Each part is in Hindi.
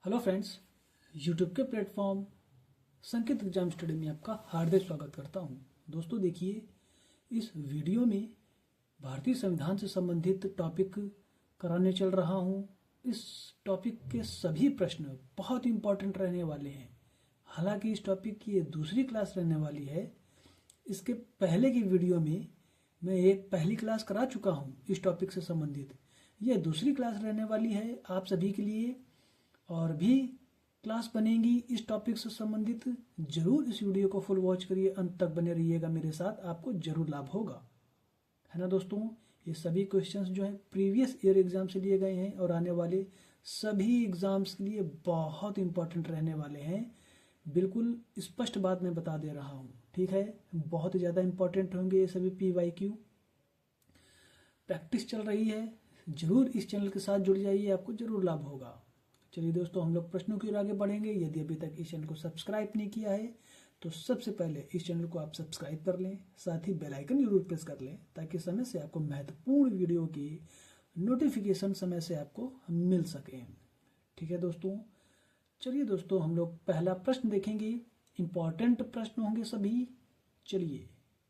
हेलो फ्रेंड्स, यूट्यूब के प्लेटफॉर्म संकेत एग्जाम स्टडी में आपका हार्दिक स्वागत करता हूं। दोस्तों देखिए, इस वीडियो में भारतीय संविधान से संबंधित टॉपिक कराने चल रहा हूं। इस टॉपिक के सभी प्रश्न बहुत इंपॉर्टेंट रहने वाले हैं। हालांकि इस टॉपिक की ये दूसरी क्लास रहने वाली है। इसके पहले की वीडियो में मैं एक पहली क्लास करा चुका हूँ इस टॉपिक से संबंधित। यह दूसरी क्लास रहने वाली है आप सभी के लिए, और भी क्लास बनेगी इस टॉपिक से संबंधित। जरूर इस वीडियो को फुल वॉच करिए, अंत तक बने रहिएगा मेरे साथ, आपको जरूर लाभ होगा, है ना दोस्तों। ये सभी क्वेश्चंस जो है प्रीवियस ईयर एग्जाम से लिए गए हैं और आने वाले सभी एग्जाम्स के लिए बहुत इंपॉर्टेंट रहने वाले हैं। बिल्कुल स्पष्ट बात मैं बता दे रहा हूँ, ठीक है। बहुत ज़्यादा इंपॉर्टेंट होंगे ये सभी PYQ। प्रैक्टिस चल रही है, जरूर इस चैनल के साथ जुड़ जाइए, आपको जरूर लाभ होगा। चलिए दोस्तों, हम लोग प्रश्नों की ओर आगे बढ़ेंगे। यदि अभी तक इस चैनल को सब्सक्राइब नहीं किया है तो सबसे पहले इस चैनल को आप सब्सक्राइब कर लें, साथ ही बेल आइकन जरूर प्रेस कर लें ताकि समय से आपको महत्वपूर्ण वीडियो की नोटिफिकेशन समय से आपको मिल सके, ठीक है दोस्तों। चलिए दोस्तों, हम लोग पहला प्रश्न देखेंगे। इंपॉर्टेंट प्रश्न होंगे सभी। चलिए,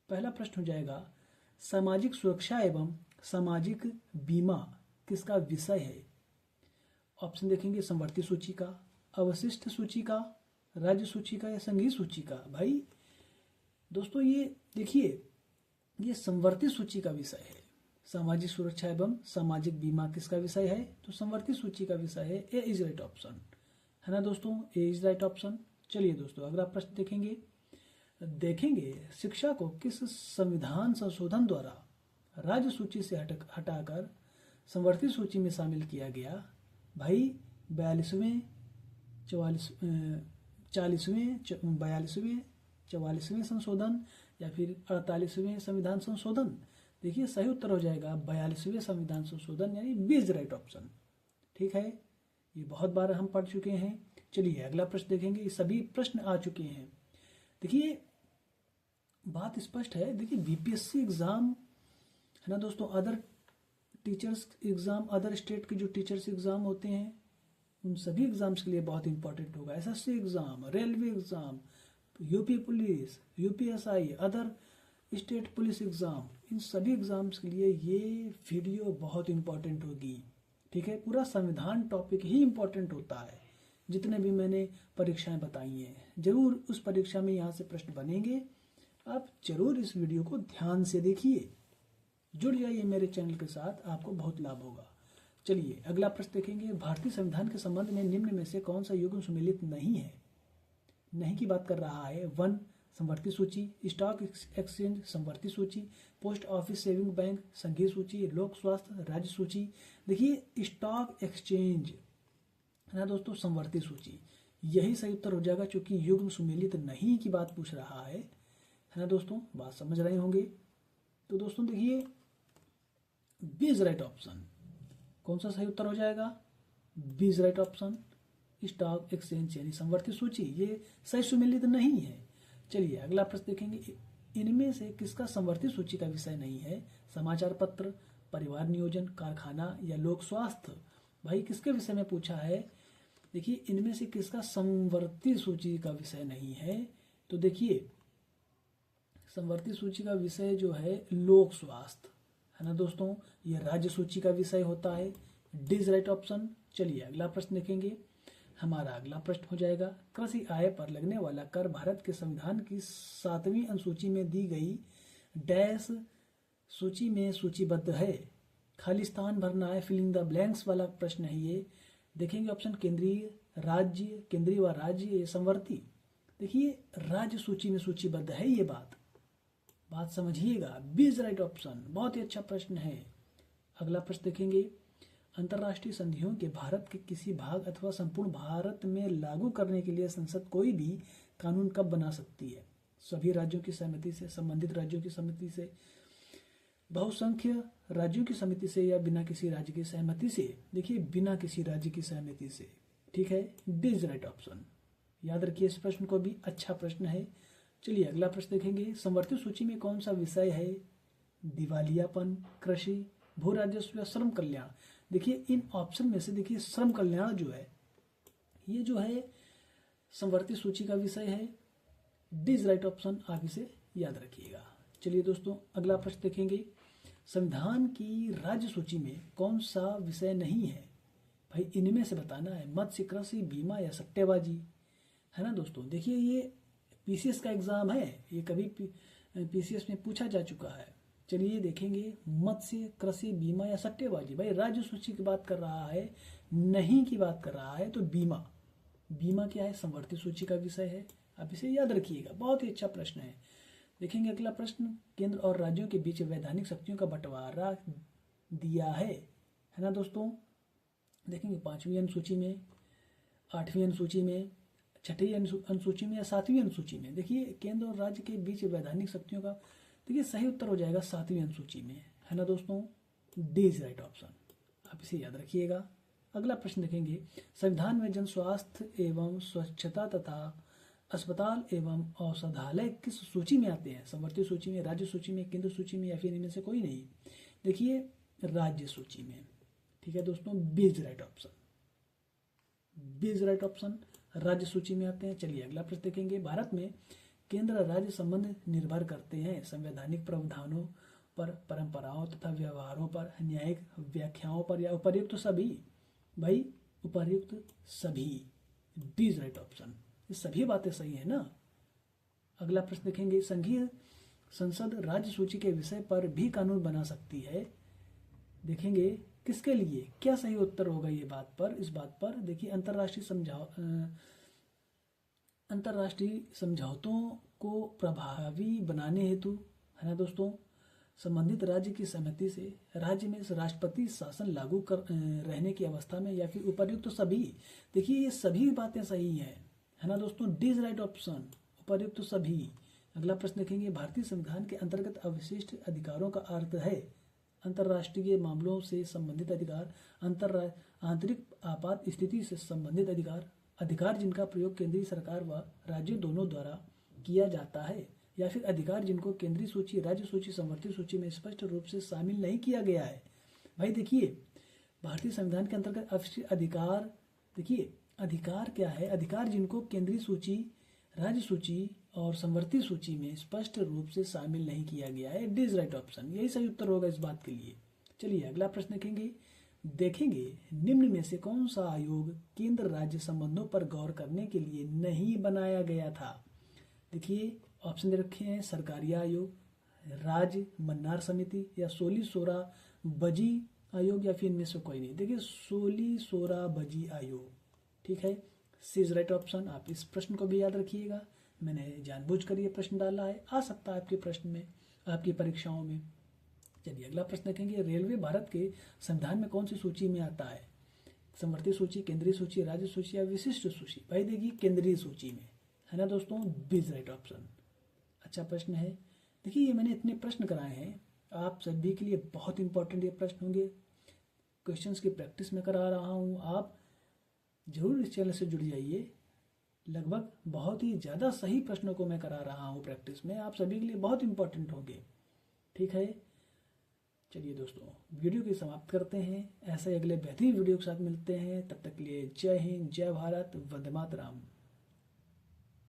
पहला प्रश्न हो जाएगा, सामाजिक सुरक्षा एवं सामाजिक बीमा किसका विषय है। ऑप्शन देखेंगे, संवर्ती सूची का, अवशिष्ट सूची का, राज्य सूची का या संघीय सूची का। भाई दोस्तों ये देखिए, ये संवर्ती सूची का विषय है। सामाजिक सुरक्षा एवं सामाजिक बीमा किसका विषय है, तो संवर्ती सूची का विषय है। ए इज राइट ऑप्शन, है ना दोस्तों, ए इज राइट ऑप्शन। चलिए दोस्तों, अगला प्रश्न देखेंगे शिक्षा को किस संविधान संशोधन द्वारा राज्य सूची से हटाकर संवर्ती सूची में शामिल किया गया। भाई 42वें 44वें संशोधन या फिर 48वें संविधान संशोधन। देखिए सही उत्तर हो जाएगा 42वें संविधान संशोधन, यानी बी इज राइट ऑप्शन, ठीक है। ये बहुत बार हम पढ़ चुके हैं। चलिए अगला प्रश्न देखेंगे। ये सभी प्रश्न आ चुके हैं। देखिए बात स्पष्ट है। देखिए BPSC एग्जाम, है ना दोस्तों, other teachers exam, other state के जो टीचर्स एग्जाम होते हैं उन सभी एग्जाम्स के लिए बहुत इंपॉर्टेंट होगा। SSC exam, railway exam, UP police, UPSI, other state police exam, इन सभी एग्जाम्स के लिए ये वीडियो बहुत इंपॉर्टेंट होगी, ठीक है। पूरा संविधान टॉपिक ही इंपॉर्टेंट होता है। जितने भी मैंने परीक्षाएं बताई हैं, जरूर उस परीक्षा में यहाँ से प्रश्न बनेंगे। आप जरूर इस वीडियो को ध्यान से देखिए, जुड़ जाइए मेरे चैनल के साथ, आपको बहुत लाभ होगा। चलिए अगला प्रश्न देखेंगे। भारतीय संविधान के संबंध में निम्न में से कौन सा युग्म सुमेलित नहीं है। नहीं की बात कर रहा है। 1 संवर्ती सूची, स्टॉक एक्सचेंज संवर्ती सूची, पोस्ट ऑफिस सेविंग बैंक संघीय सूची, लोक स्वास्थ्य राज्य सूची। देखिए स्टॉक एक्सचेंज, है ना दोस्तों, संवर्ती सूची, यही सही उत्तर हो जाएगा, क्योंकि युग्म सुमेलित नहीं की बात पूछ रहा है ना दोस्तों। बात समझ रहे होंगे। तो दोस्तों देखिए बी इज राइट ऑप्शन, कौन सा सही उत्तर हो जाएगा, B is right option, stock exchange यानी संवर्ती सूची, ये सही सुमेलित नहीं है। चलिए अगला प्रश्न देखेंगे। इनमें से किसका संवर्ती सूची का विषय नहीं है। समाचार पत्र, परिवार नियोजन, कारखाना या लोक स्वास्थ्य। भाई किसके विषय में पूछा है। देखिए इनमें से किसका संवर्ती सूची का विषय नहीं है, तो देखिए संवर्ती सूची का विषय जो है लोक स्वास्थ्य, है ना दोस्तों, ये राज्य सूची का विषय होता है। D is right option. चलिए अगला प्रश्न देखेंगे। हमारा अगला प्रश्न हो जाएगा, कृषि आय पर लगने वाला कर भारत के संविधान की 7वीं अनुसूची में दी गई डैश सूची में सूचीबद्ध है। खाली स्थान भरना है, फिलिंग द ब्लैंक्स वाला प्रश्न है ये। देखेंगे ऑप्शन केंद्रीय, राज्य, केंद्रीय व राज्य, संवर्ती। देखिए राज्य सूची में सूचीबद्ध है ये बात समझिएगा। बी इज राइट ऑप्शन, बहुत ही अच्छा प्रश्न है। अगला प्रश्न देखेंगे। अंतर्राष्ट्रीय संधियों के भारत के किसी भाग अथवा संपूर्ण भारत में लागू करने के लिए संसद कोई भी कानून कब बना सकती है। सभी राज्यों की सहमति से, संबंधित राज्यों की सहमति से, बहुसंख्य राज्यों की सहमति से, या बिना किसी राज्य की सहमति से। देखिए बिना किसी राज्य की सहमति से, ठीक है। डी इज राइट ऑप्शन, याद रखिए इस प्रश्न को भी, अच्छा प्रश्न है। चलिए अगला प्रश्न देखेंगे। संवर्ती सूची में कौन सा विषय है। दिवालियापन, कृषि, भू राजस्व या श्रम कल्याण। देखिए इन ऑप्शन में से देखिए श्रम कल्याण जो है ये जो है समवर्ती सूची का विषय है। डी इज राइट ऑप्शन, आप इसे याद रखिएगा। चलिए दोस्तों, अगला प्रश्न देखेंगे। संविधान की राज्य सूची में कौन सा विषय नहीं है? भाई इनमें से बताना है, मत्स्य, कृषि, बीमा या सट्टेबाजी, है ना दोस्तों। देखिए ये पीसीएस का एग्जाम है, ये कभी पीसीएस में पूछा जा चुका है। चलिए देखेंगे, मत्स्य, कृषि, बीमा या सट्टेबाजी। भाई राज्य सूची की बात कर रहा है, नहीं की बात कर रहा है, तो बीमा। बीमा क्या है? संवर्ती सूची का विषय है, आप इसे याद रखिएगा। बहुत ही अच्छा प्रश्न है। देखेंगे अगला प्रश्न, केंद्र और राज्यों के बीच वैधानिक शक्तियों का बंटवारा दिया है ना दोस्तों। देखेंगे 5वीं अनुसूची में, 8वीं अनुसूची में, 6वीं अनुसूची में या 7वीं अनुसूची में। देखिए केंद्र और राज्य के बीच वैधानिक शक्तियों का, देखिए सही उत्तर हो जाएगा 7वीं अनुसूची में, है ना दोस्तों। डी इज राइट ऑप्शन, आप इसे याद रखिएगा। अगला प्रश्न देखेंगे, संविधान में जन स्वास्थ्य एवं स्वच्छता तथा अस्पताल एवं औषधालय किस सूची में आते हैं? संवर्ती सूची में, राज्य सूची में, केंद्र सूची में या फिर इनमें से कोई नहीं? देखिए राज्य सूची में, ठीक है दोस्तों। B is right option, B is right option, राज्य सूची में आते हैं। चलिए अगला प्रश्न देखेंगे, भारत में केंद्र और राज्य संबंध निर्भर करते हैं संवैधानिक प्रावधानों पर, परंपराओं तथा व्यवहारों पर, न्यायिक व्याख्याओं पर या उपर्युक्त सभी? भाई उपर्युक्त सभी, डी इज राइट ऑप्शन, ये सभी बातें सही है ना। अगला प्रश्न देखेंगे, संघीय संसद राज्य सूची के विषय पर भी कानून बना सकती है। देखेंगे किसके लिए, क्या सही उत्तर होगा ये बात पर, इस बात पर। देखिए अंतर्राष्ट्रीय समझौतों को प्रभावी बनाने हेतु, है ना दोस्तों, संबंधित राज्य की सहमति से राज्य में राष्ट्रपति शासन लागू कर रहने की अवस्था में या फिर उपर्युक्त सभी। देखिए ये सभी बातें सही हैं, है ना दोस्तों। डी इज राइट ऑप्शन, उपर्युक्त सभी। अगला प्रश्न देखेंगे, भारतीय संविधान के अंतर्गत अवशिष्ट अधिकारों का अर्थ है अंतर्राष्ट्रीय मामलों से संबंधित अधिकार, आंतरिक आपात स्थिति से संबंधित अधिकार, अधिकार जिनका प्रयोग केंद्रीय सरकार व राज्यों दोनों द्वारा किया जाता है, या फिर अधिकार जिनको केंद्रीय सूची, राज्य सूची, संवर्ती सूची में स्पष्ट रूप से शामिल नहीं किया गया है। भाई देखिए भारतीय संविधान के अंतर्गत अवशिष्ट अधिकार, देखिए अधिकार क्या है? अधिकार जिनको केंद्रीय सूची, राज्य सूची और संवर्ती सूची में स्पष्ट रूप से शामिल नहीं किया गया है। डी इज राइट ऑप्शन, यही सही उत्तर होगा इस बात के लिए। चलिए अगला प्रश्न देखेंगे निम्न में से कौन सा आयोग केंद्र राज्य संबंधों पर गौर करने के लिए नहीं बनाया गया था? देखिए ऑप्शन दे रखे हैं, सरकारी आयोग, राज्य मन्नार समिति या सोली सोरा बजी आयोग या फिर इनमें से कोई नहीं। देखिए सोली सोरा बजी आयोग, ठीक है। सी इज राइट ऑप्शन, आप इस प्रश्न को भी याद रखिएगा, मैंने जानबूझकर ये प्रश्न डाला है, आ सकता है आपके प्रश्न में, आपकी परीक्षाओं में। चलिए अगला प्रश्न देखेंगे, रेलवे भारत के संविधान में कौन सी सूची में आता है? संवर्ती सूची, केंद्रीय सूची, राज्य सूची या विशिष्ट सूची? भाई देखिए केंद्रीय सूची में, है ना दोस्तों। बी इज राइट ऑप्शन, अच्छा प्रश्न है। देखिए ये मैंने इतने प्रश्न कराए हैं, आप सभी के लिए बहुत इंपॉर्टेंट ये प्रश्न होंगे। क्वेश्चंस की प्रैक्टिस में करा रहा हूँ, आप जरूर इस चैनल से जुड़ जाइए। लगभग बहुत ही ज़्यादा सही प्रश्नों को मैं करा रहा हूँ प्रैक्टिस में, आप सभी के लिए बहुत इंपॉर्टेंट होंगे, ठीक है। चलिए दोस्तों वीडियो की समाप्त करते हैं, ऐसे अगले बेहतरीन वीडियो के साथ मिलते हैं। तब तक के लिए जय हिंद, जय भारत, वंदे मातरम।